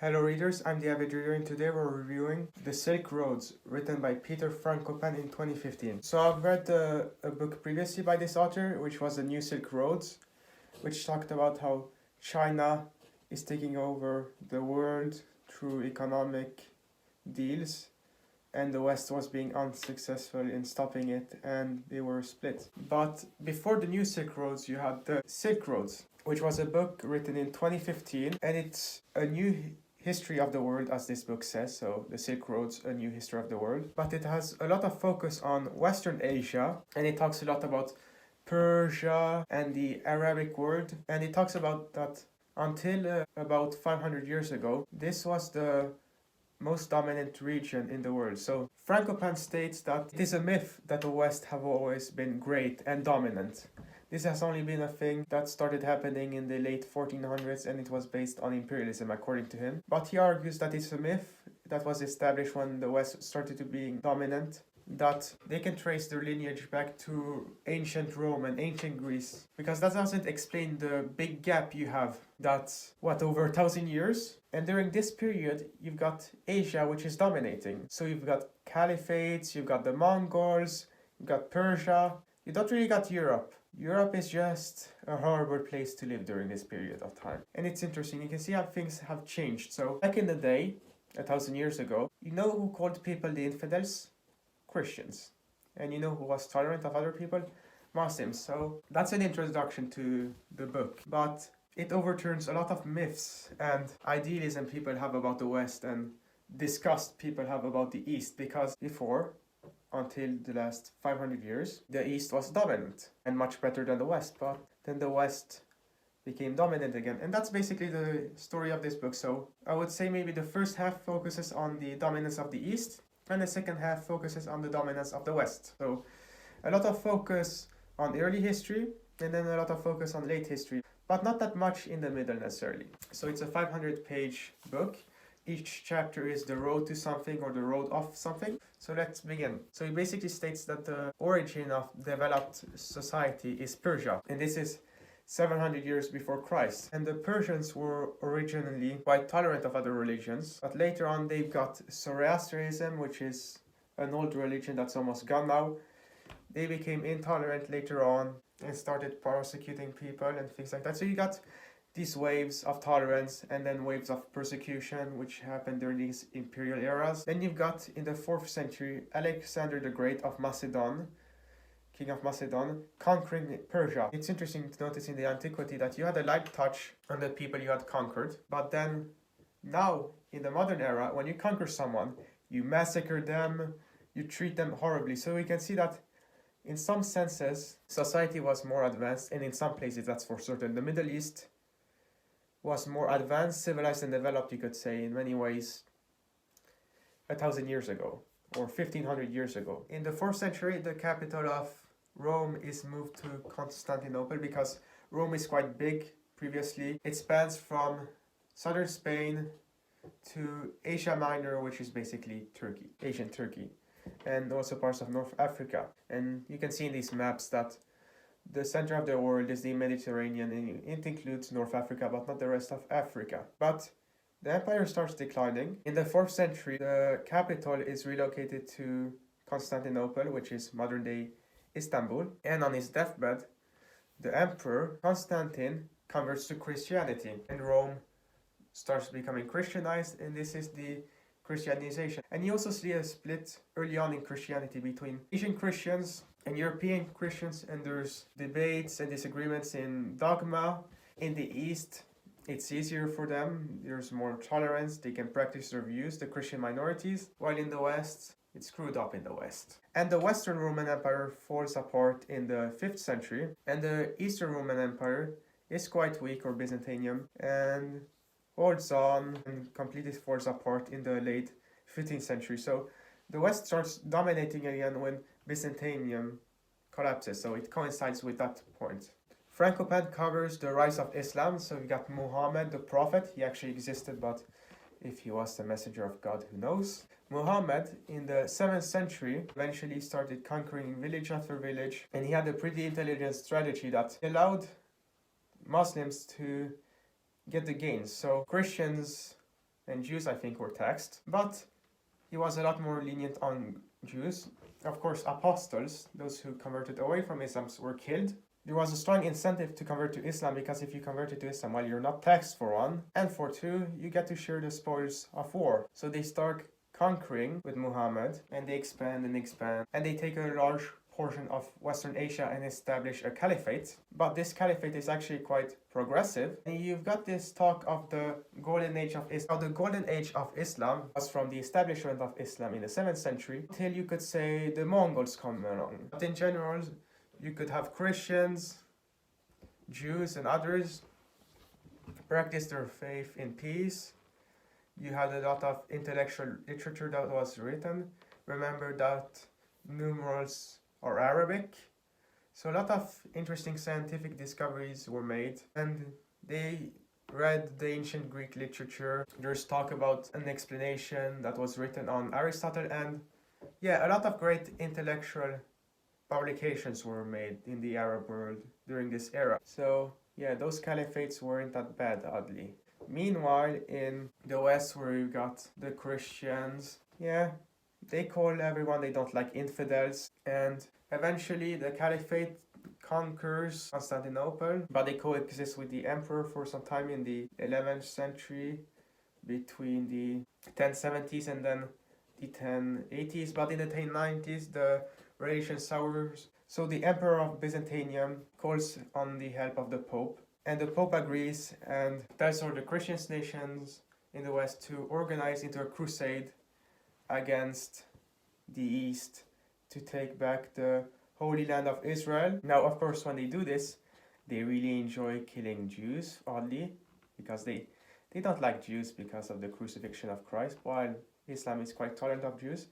Hello readers, I'm the Avid Reader and today we're reviewing The Silk Roads, written by Peter Frankopan in 2015. So I've read a book previously by this author, which was The New Silk Roads, which talked about how China is taking over the world through economic deals, and the West was being unsuccessful in stopping it and they were split. But before The New Silk Roads, you had The Silk Roads, which was a book written in 2015, and it's a new history of the world, as this book says, so The Silk Roads, a new history of the world. But it has a lot of focus on Western Asia, and it talks a lot about Persia and the Arabic world, and it talks about that until about 500 years ago, this was the most dominant region in the world. So Frankopan states that it is a myth that the West have always been great and dominant. This has only been a thing that started happening in the late 1400s, and it was based on imperialism, according to him. But he argues that it's a myth that was established when the West started to be dominant, that they can trace their lineage back to ancient Rome and ancient Greece, because that doesn't explain the big gap you have, that's, over 1,000 years? And during this period, you've got Asia, which is dominating. So you've got caliphates, you've got the Mongols, you've got Persia, you don't really got Europe. Europe is just a horrible place to live during this period of time. And it's interesting, you can see how things have changed. So back in the day, 1,000 years ago, you know who called people the infidels? Christians. And you know who was tolerant of other people? Muslims. So that's an introduction to the book. But it overturns a lot of myths and idealism people have about the West and disgust people have about the East, because before, until the last 500 years, the East was dominant and much better than the West, but then the West became dominant again. And that's basically the story of this book. So I would say maybe the first half focuses on the dominance of the East, and the second half focuses on the dominance of the West. So a lot of focus on early history, and then a lot of focus on late history, but not that much in the middle necessarily. So it's a 500-page book. Each chapter is the road to something or the road of something. So let's begin. So he basically states that the origin of developed society is Persia, and this is 700 years before Christ. And the Persians were originally quite tolerant of other religions, but later on they've got Zoroastrianism, which is an old religion that's almost gone now. They became intolerant later on and started persecuting people and things like that. So you got these waves of tolerance and then waves of persecution, which happened during these imperial eras. Then you've got, in the 4th century, Alexander the Great of Macedon, king of Macedon, conquering Persia. It's interesting to notice in the antiquity that you had a light touch on the people you had conquered, but then now, in the modern era, when you conquer someone, you massacre them, you treat them horribly. So we can see that in some senses, society was more advanced, and in some places, that's for certain. The Middle East was more advanced, civilized, and developed, you could say, in many ways, 1,000 years ago, or 1,500 years ago. In the 4th century, the capital of Rome is moved to Constantinople, because Rome is quite big previously. It spans from southern Spain to Asia Minor, which is basically Turkey, ancient Turkey, and also parts of North Africa. And you can see in these maps that the center of the world is the Mediterranean, and it includes North Africa, but not the rest of Africa. But the empire starts declining. In the 4th century, the capital is relocated to Constantinople, which is modern-day Istanbul. And on his deathbed, the emperor, Constantine, converts to Christianity, and Rome starts becoming Christianized, and this is the Christianization. And you also see a split early on in Christianity between Asian Christians and European Christians, and there's debates and disagreements in dogma. In the East, it's easier for them, there's more tolerance, they can practice their views, the Christian minorities, while in the West, it's screwed up in the West. And the Western Roman Empire falls apart in the 5th century, and the Eastern Roman Empire is quite weak, or Byzantium, and holds on and completely falls apart in the late 15th century. So the West starts dominating again when Byzantium collapses, so it coincides with that point. Frankopan covers the rise of Islam, so we got Muhammad, the prophet. He actually existed, but if he was the messenger of God, who knows? Muhammad, in the 7th century, eventually started conquering village after village, and he had a pretty intelligent strategy that allowed Muslims to get the gains. So Christians and Jews, I think, were taxed. But he was a lot more lenient on Jews. Of course, apostles, those who converted away from Islam, were killed. There was a strong incentive to convert to Islam because if you converted to Islam, well, you're not taxed for one, and for two, you get to share the spoils of war. So they start conquering with Muhammad, and they expand and expand, and they take a large portion of Western Asia and establish a caliphate. But this caliphate is actually quite progressive. And you've got this talk of the golden age of Islam. The golden age of Islam was from the establishment of Islam in the 7th century until you could say the Mongols come along. But in general, you could have Christians, Jews, and others practice their faith in peace. You had a lot of intellectual literature that was written. Remember that numerals are Arabic. So a lot of interesting scientific discoveries were made, and they read the ancient Greek literature. There's talk about an explanation that was written on Aristotle, and yeah, a lot of great intellectual publications were made in the Arab world during this era. So yeah, those caliphates weren't that bad, oddly. Meanwhile, in the West, where you got the Christians, yeah, they call everyone they don't like infidels, and eventually the caliphate conquers Constantinople, but they coexist with the emperor for some time in the 11th century, between the 1070s and then the 1080s. But in the 1090s, the relation sours. So the emperor of Byzantium calls on the help of the Pope, and the Pope agrees and tells all the Christian nations in the West to organize into a crusade against the East to take back the Holy Land of Israel. Now, of course, when they do this, they really enjoy killing Jews, oddly, because they don't like Jews because of the crucifixion of Christ, while Islam is quite tolerant of Jews.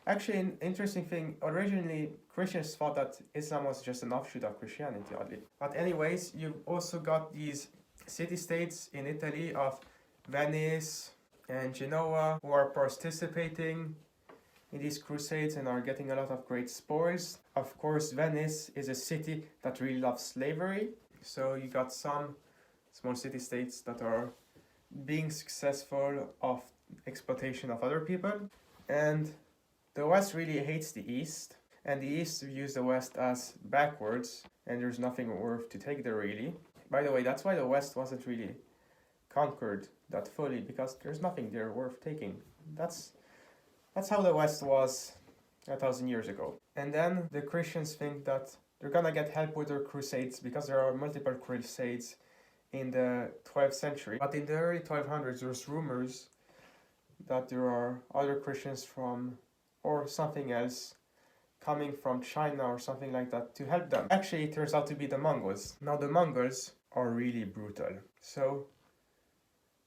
Actually, an interesting thing, originally Christians thought that Islam was just an offshoot of Christianity, oddly. But anyways, you've also got these city-states in Italy of Venice and Genoa who are participating in these crusades and are getting a lot of great spoils. Of course, Venice is a city that really loves slavery. So you got some small city-states that are being successful of exploitation of other people. And the West really hates the East, and the East views the West as backwards, and there's nothing worth to take there really. By the way, that's why the West wasn't really conquered that fully, because there's nothing there worth taking. That's how the West was 1,000 years ago. And then the Christians think that they're gonna get help with their crusades because there are multiple crusades in the 12th century. But in the early 1200s, there's rumors that there are other Christians from or something else coming from China or something like that to help them. Actually, it turns out to be the Mongols. Now, the Mongols are really brutal. So,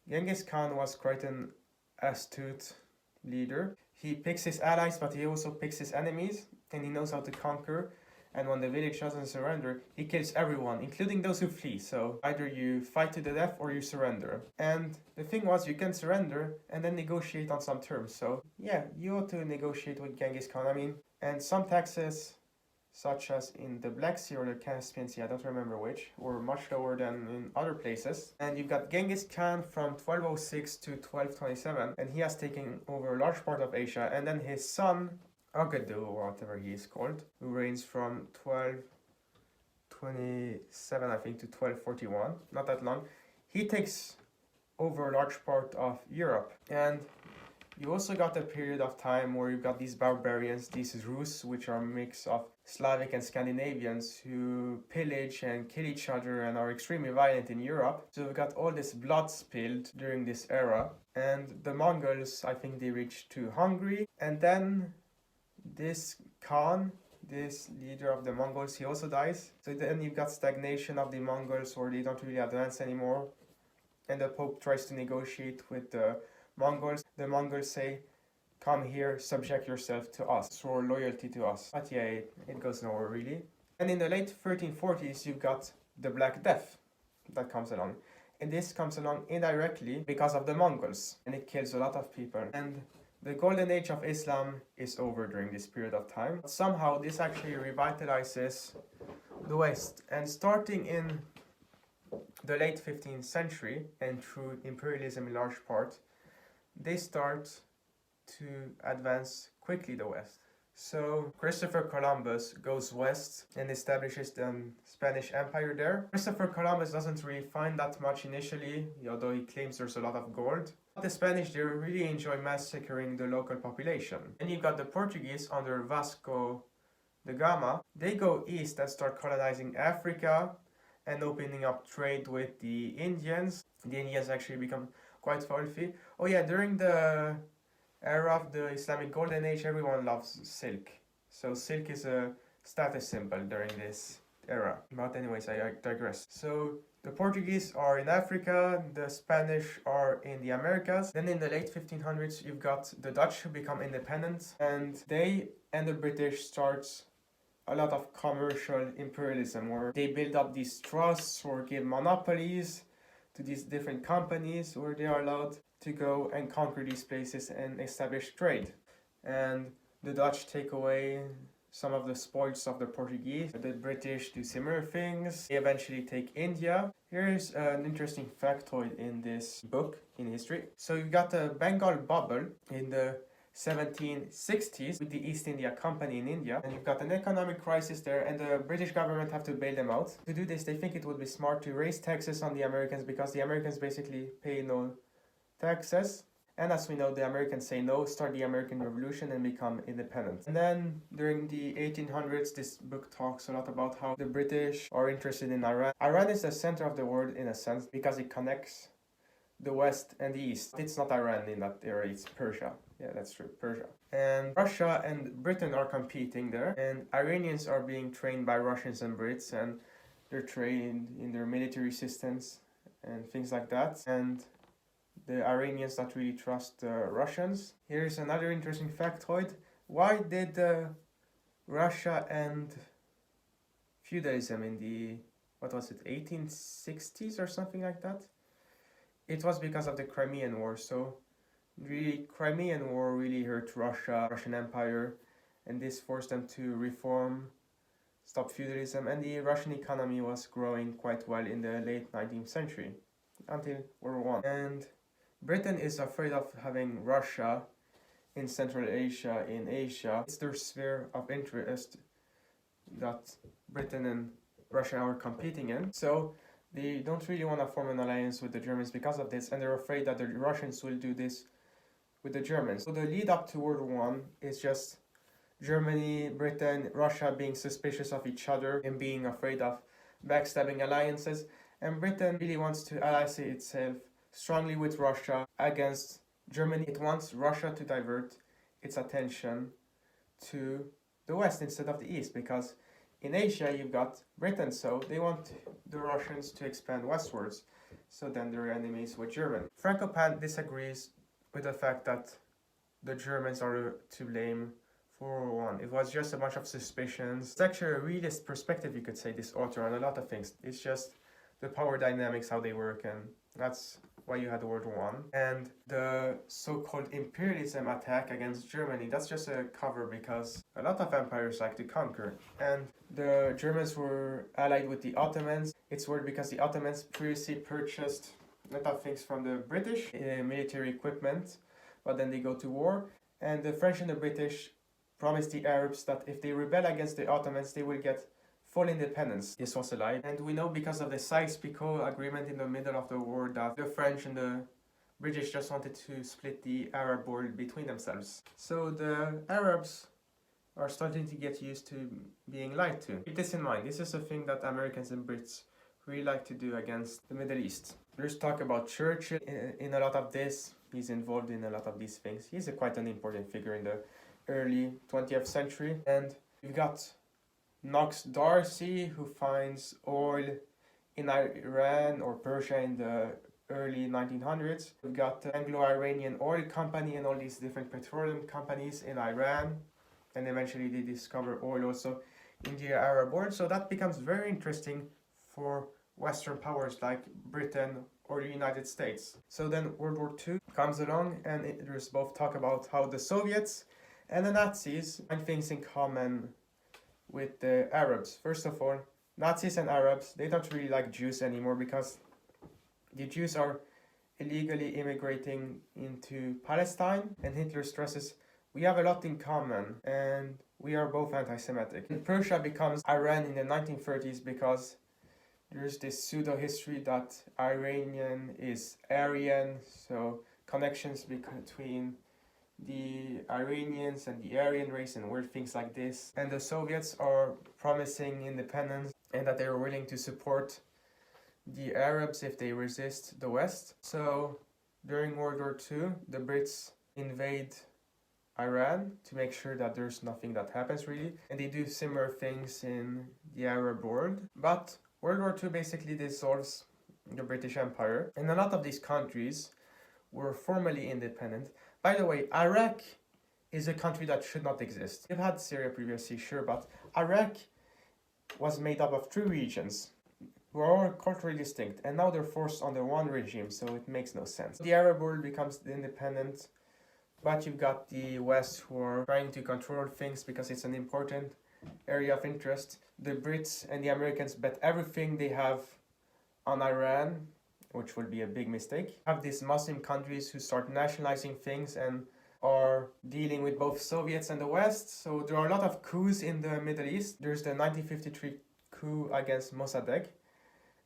Genghis Khan was quite an astute leader. He picks his allies, but he also picks his enemies, and he knows how to conquer. And when the village doesn't surrender, he kills everyone, including those who flee. So either you fight to the death or you surrender. And the thing was, you can surrender and then negotiate on some terms. So yeah, you ought to negotiate with Genghis Khan. I mean, and some taxes, such as in the Black Sea or the Caspian Sea, I don't remember which, were much lower than in other places. And you've got Genghis Khan from 1206 to 1227, and he has taken over a large part of Asia. And then his son, Agadu, or whatever he is called, who reigns from 1227, I think, to 1241, not that long. He takes over a large part of Europe. And you also got a period of time where you've got these barbarians, these Rus, which are a mix of Slavic and Scandinavians, who pillage and kill each other and are extremely violent in Europe. So we've got all this blood spilled during this era. And the Mongols, I think they reached to Hungary. And then this Khan, this leader of the Mongols, he also dies. So then you've got stagnation of the Mongols, where they don't really advance anymore. And the Pope tries to negotiate with the Mongols. The Mongols say, come here, subject yourself to us, swear loyalty to us. But yeah, it goes nowhere really. And in the late 1340s, you've got the Black Death that comes along. And this comes along indirectly because of the Mongols. And it kills a lot of people. And the golden age of Islam is over during this period of time. Somehow this actually revitalizes the West. And starting in the late 15th century, and through imperialism in large part, they start to advance quickly the west. So Christopher Columbus goes west and establishes the Spanish Empire there. Christopher Columbus doesn't really find that much initially, although he claims there's a lot of gold. But the Spanish, they really enjoy massacring the local population. And you've got the Portuguese under Vasco da Gama. They go east and start colonizing Africa and opening up trade with the Indians. The Indians actually become quite wealthy. Oh yeah, during the era of the Islamic Golden Age, everyone loves silk. So silk is a status symbol during this era. But anyways, I digress. So the Portuguese are in Africa, the Spanish are in the Americas. Then in the late 1500s, you've got the Dutch who become independent, and they and the British starts a lot of commercial imperialism, where they build up these trusts or give monopolies to these different companies where they are allowed to go and conquer these places and establish trade. And the Dutch take away some of the spoils of the Portuguese. The British do similar things. They eventually take India. Here's an interesting factoid in this book in history. So you've got the Bengal bubble in the 1760s with the East India Company in India, and you've got an economic crisis there, and the British government have to bail them out. To do this, they think it would be smart to raise taxes on the Americans, because the Americans basically pay no taxes. And as we know, the Americans say no, start the American Revolution and become independent. And then during the 1800s, this book talks a lot about how the British are interested in Iran. Iran is the center of the world in a sense because it connects the West and the East. It's not Iran in that area, it's Persia. Yeah, that's true, Persia. And Russia and Britain are competing there, and Iranians are being trained by Russians and Brits, and they're trained in their military systems and things like that. And the Iranians don't really trust the Russians. Here's another interesting factoid. Why did Russia and feudalism in the, 1860s or something like that? It was because of the Crimean War. So really, Crimean War really hurt Russia, Russian Empire, and this forced them to reform, stop feudalism, and the Russian economy was growing quite well in the late 19th century, until World War I. And Britain is afraid of having Russia in Central Asia, in Asia. It's their sphere of interest that Britain and Russia are competing in. So they don't really want to form an alliance with the Germans because of this, and they're afraid that the Russians will do this with the Germans. So the lead up to World War I is just Germany, Britain, Russia being suspicious of each other and being afraid of backstabbing alliances. And Britain really wants to ally itself strongly with Russia against Germany. It wants Russia to divert its attention to the West instead of the East, because in Asia you've got Britain, so they want the Russians to expand westwards, so then they're enemies with Germany. Frankopan disagrees with the fact that the Germans are to blame for World War I. It was just a bunch of suspicions. It's actually a realist perspective, you could say, this author, on a lot of things. It's just the power dynamics, how they work, and that's why you had World War I. And the so-called imperialism attack against Germany, that's just a cover, because a lot of empires like to conquer. And the Germans were allied with the Ottomans. It's weird because the Ottomans previously purchased a lot of things from the British, military equipment, but then they go to war. And the French and the British promised the Arabs that if they rebel against the Ottomans, they will get full independence. This was a lie. And we know because of the Sykes-Picot agreement in the middle of the war that the French and the British just wanted to split the Arab world between themselves. So the Arabs are starting to get used to being lied to. Keep this in mind. This is a thing that Americans and Brits really like to do against the Middle East. There's talk about Churchill in a lot of this. He's involved in a lot of these things. He's quite an important figure in the early 20th century. And we've got Knox Darcy, who finds oil in Iran or Persia in the early 1900s. We've got the Anglo-Iranian Oil Company and all these different petroleum companies in Iran. And eventually they discover oil also in the Arab world. So that becomes very interesting for Western powers like Britain or the United States. So then World War II comes along, and there's both talk about how the Soviets and the Nazis find things in common with the Arabs. First of all, Nazis and Arabs, they don't really like Jews anymore because the Jews are illegally immigrating into Palestine, and Hitler stresses, we have a lot in common and we are both anti-Semitic. And Persia becomes Iran in the 1930s because there's this pseudo-history that Iranian is Aryan, so connections between the Iranians and the Aryan race and weird things like this. And the Soviets are promising independence and that they are willing to support the Arabs if they resist the West. So during World War II, the Brits invade Iran to make sure that there's nothing that happens really. And they do similar things in the Arab world. But World War II basically dissolves the British Empire. And a lot of these countries were formally independent. By the way, Iraq is a country that should not exist. We've had Syria previously, sure, but Iraq was made up of 3 regions who are all culturally distinct, and now they're forced under one regime, so it makes no sense. The Arab world becomes independent, but you've got the West who are trying to control things because it's an important area of interest. The Brits and the Americans bet everything they have on Iran, which would be a big mistake. Have these Muslim countries who start nationalizing things and are dealing with both Soviets and the West. So there are a lot of coups in the Middle East. There's the 1953 coup against Mossadegh.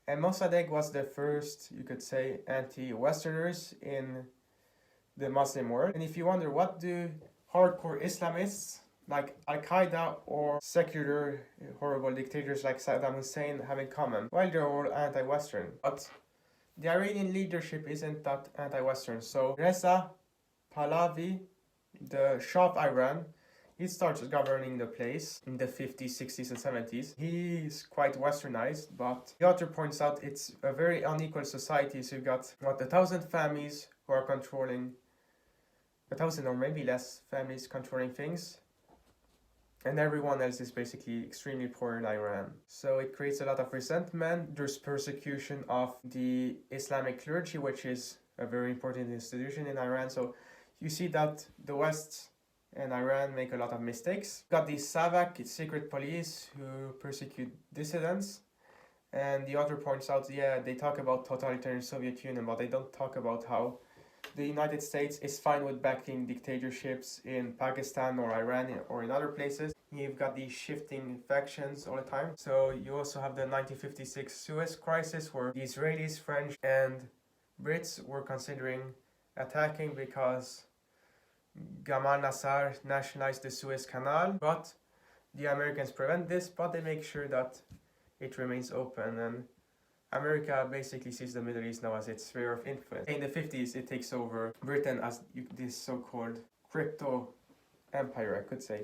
And Mossadegh was the first, you could say, anti-Westerners in the Muslim world. And if you wonder, what do hardcore Islamists like al-Qaeda or secular horrible dictators like Saddam Hussein have in common? Well, they're all anti-Western. But the Iranian leadership isn't that anti-Western. So Reza Pahlavi, the Shah of Iran, he starts governing the place in the 50s, 60s, and 70s. He's quite westernized, but the author points out it's a very unequal society. So you've got, 1,000 families who are controlling, 1,000 or maybe less families controlling things. And everyone else is basically extremely poor in Iran. So it creates a lot of resentment. There's persecution of the Islamic clergy, which is a very important institution in Iran. So you see that the West and Iran make a lot of mistakes. Got the SAVAK, secret police, who persecute dissidents. And the author points out, yeah, they talk about totalitarian Soviet Union, but they don't talk about how the United States is fine with backing dictatorships in Pakistan or Iran or in other places. You've got these shifting factions all the time. So you also have the 1956 Suez Crisis, where the Israelis, French, and Brits were considering attacking because Gamal Nasser nationalized the Suez Canal. But the Americans prevent this, but they make sure that it remains open. And America basically sees the Middle East now as its sphere of influence. In the 50s, it takes over Britain as this so-called crypto empire, I could say.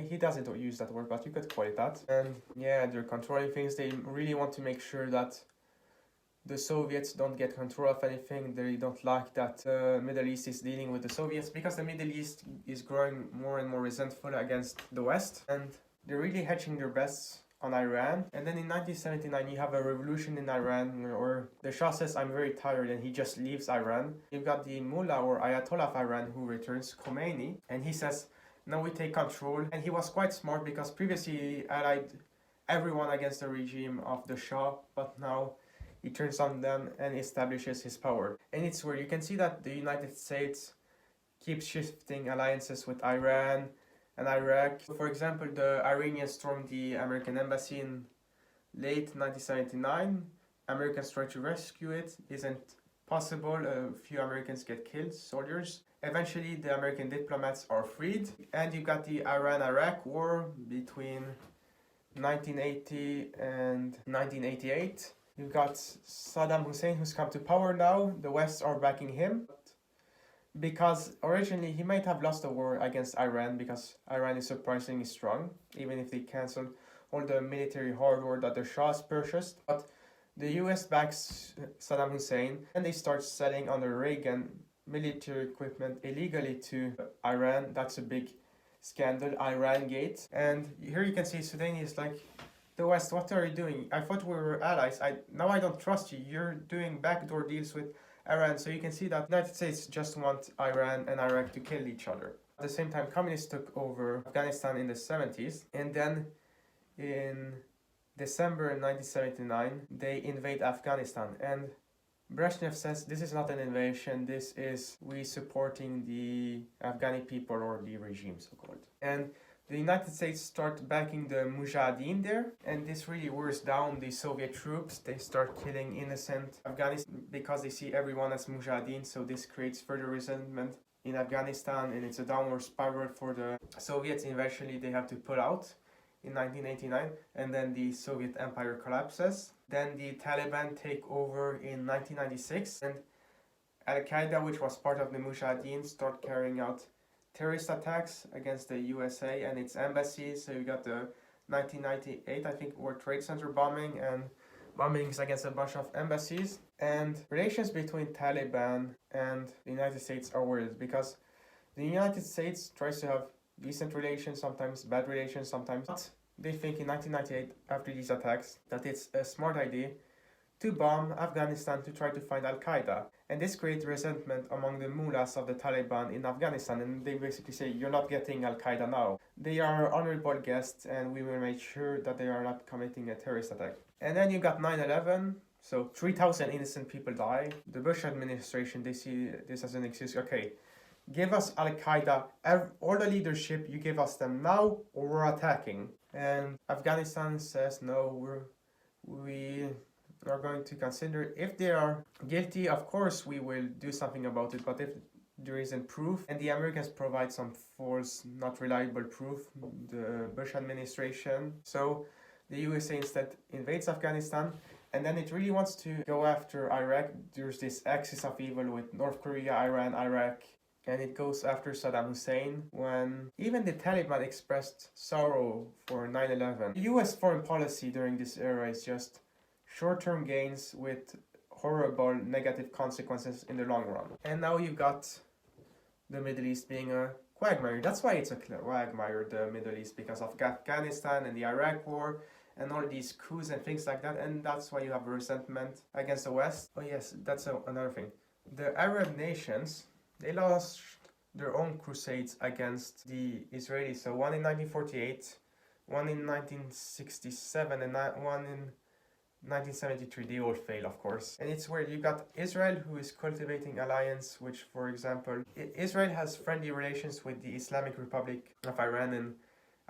He doesn't use that word, but you could call it that. And yeah, they're controlling things. They really want to make sure that the Soviets don't get control of anything. They don't like that the Middle East is dealing with the Soviets, because the Middle East is growing more and more resentful against the West. And they're really hedging their bets on Iran. And then in 1979 you have a revolution in Iran, or the Shah says, I'm very tired, and he just leaves Iran. You've got the Mullah or Ayatollah of Iran who returns, Khomeini, and he says, now we take control. And he was quite smart because previously he allied everyone against the regime of the Shah, but now he turns on them and establishes his power. And it's where you can see that the United States keeps shifting alliances with Iran and Iraq. For example, the Iranians stormed the American embassy in late 1979. Americans try to rescue it. Isn't possible. A few Americans get killed, soldiers. Eventually, the American diplomats are freed. And you got the Iran-Iraq war between 1980 and 1988. You've got Saddam Hussein, who's come to power now. The West are backing him, because originally he might have lost the war against Iran, because Iran is surprisingly strong, even if they cancel all the military hardware that the Shah's purchased. But the US backs Saddam Hussein, and they start selling under Reagan military equipment illegally to Iran. That's a big scandal, Iran Gate. And here you can see Sudan is like, the West, what are you doing? I thought we were allies. Now I don't trust you. You're doing backdoor deals with Iran. So you can see that the United States just want Iran and Iraq to kill each other. At the same time, communists took over Afghanistan in the 70s. And then in December 1979, they invade Afghanistan. And Brezhnev says this is not an invasion, this is we supporting the Afghani people or the regime, so-called. And the United States start backing the Mujahideen there, and this really wears down the Soviet troops. They start killing innocent Afghanis because they see everyone as Mujahideen, so this creates further resentment in Afghanistan, and it's a downward spiral for the Soviets. Eventually they have to pull out in 1989, and then the Soviet Empire collapses. Then the Taliban take over in 1996, and al-Qaeda, which was part of the Mujahideen, start carrying out terrorist attacks against the USA and its embassies. So you got the 1998, I think, World Trade Center bombing and bombings against a bunch of embassies. And relations between Taliban and the United States are weird because the United States tries to have decent relations, sometimes bad relations, sometimes. But they think in 1998, after these attacks, that it's a smart idea to bomb Afghanistan to try to find al-Qaeda. And this creates resentment among the mullahs of the Taliban in Afghanistan, and they basically say, you're not getting al-Qaeda now. They are honorable guests, and we will make sure that they are not committing a terrorist attack. And then you got 9/11, so 3,000 innocent people die. The Bush administration, they see this as an excuse. Okay, give us al-Qaeda, all the leadership, you give us them now, or we're attacking. And Afghanistan says, no, we are going to consider if they are guilty. Of course we will do something about it, but if there isn't proof, and the Americans provide some false, not reliable proof, the Bush administration, so the USA instead invades Afghanistan, and then it really wants to go after Iraq. There's this axis of evil with North Korea, Iran, Iraq, and it goes after Saddam Hussein, when even the Taliban expressed sorrow for 9/11. US foreign policy during this era is just short-term gains with horrible negative consequences in the long run. And now you've got the Middle East being a quagmire. That's why it's a quagmire, the Middle East, because of Afghanistan and the Iraq War and all these coups and things like that, and that's why you have resentment against the West. Oh yes, that's another thing. The Arab nations, they lost their own crusades against the Israelis. So one in 1948, one in 1967, and one in 1973, they all fail, of course. And it's where you got Israel, who is cultivating alliance, which, for example, Israel has friendly relations with the Islamic Republic of Iran, and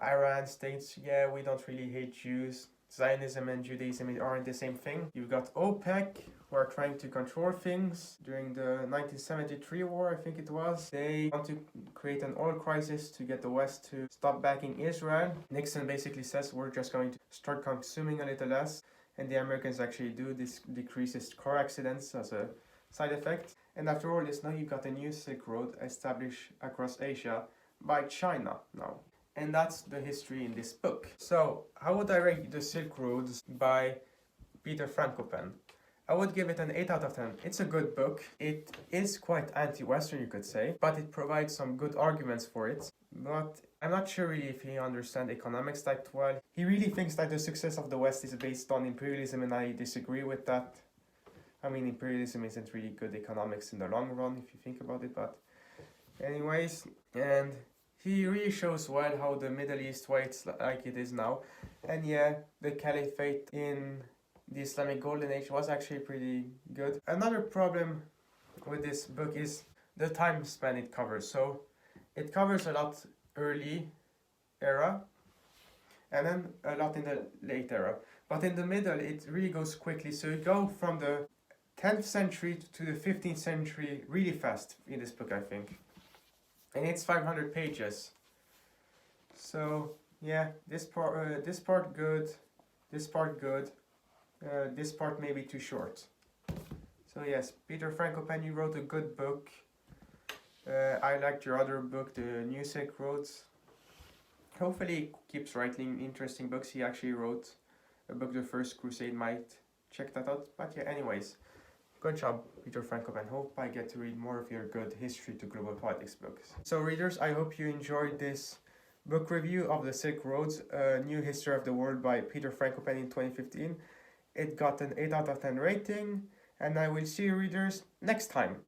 Iran states, yeah, we don't really hate Jews. Zionism and Judaism aren't the same thing. You've got OPEC, who are trying to control things. During the 1973 war, I think it was, they want to create an oil crisis to get the West to stop backing Israel. Nixon basically says, we're just going to start consuming a little less. And the Americans actually do. This decreases car accidents as a side effect. And after all this, now you got a new Silk Road established across Asia by China now. And that's the history in this book. So, how would I rate the Silk Roads by Peter Frankopan? I would give it an 8 out of 10. It's a good book. It is quite anti-Western, you could say, but it provides some good arguments for it. But I'm not sure really if he understands economics that well. He really thinks that the success of the West is based on imperialism, and I disagree with that. I mean, imperialism isn't really good economics in the long run, if you think about it, but anyways, and he really shows well how the Middle East, why it's like it is now. And yeah, the caliphate in the Islamic Golden Age was actually pretty good. Another problem with this book is the time span it covers. So it covers a lot early era and then a lot in the late era. But in the middle, it really goes quickly. So you go from the 10th century to the 15th century really fast in this book, I think. And it's 500 pages. So yeah, this part good, this part good, this part maybe too short. So yes, Peter Frankopan, you wrote a good book. I liked your other book, The New Silk Roads. Hopefully he keeps writing interesting books. He actually wrote a book, The First Crusade, might check that out. But yeah, anyways, good job, Peter Frankopan. Hope I get to read more of your good history to global politics books. So readers, I hope you enjoyed this book review of The Silk Roads, A New History of the World by Peter Frankopan in 2015. It got an 8 out of 10 rating, and I will see you readers next time.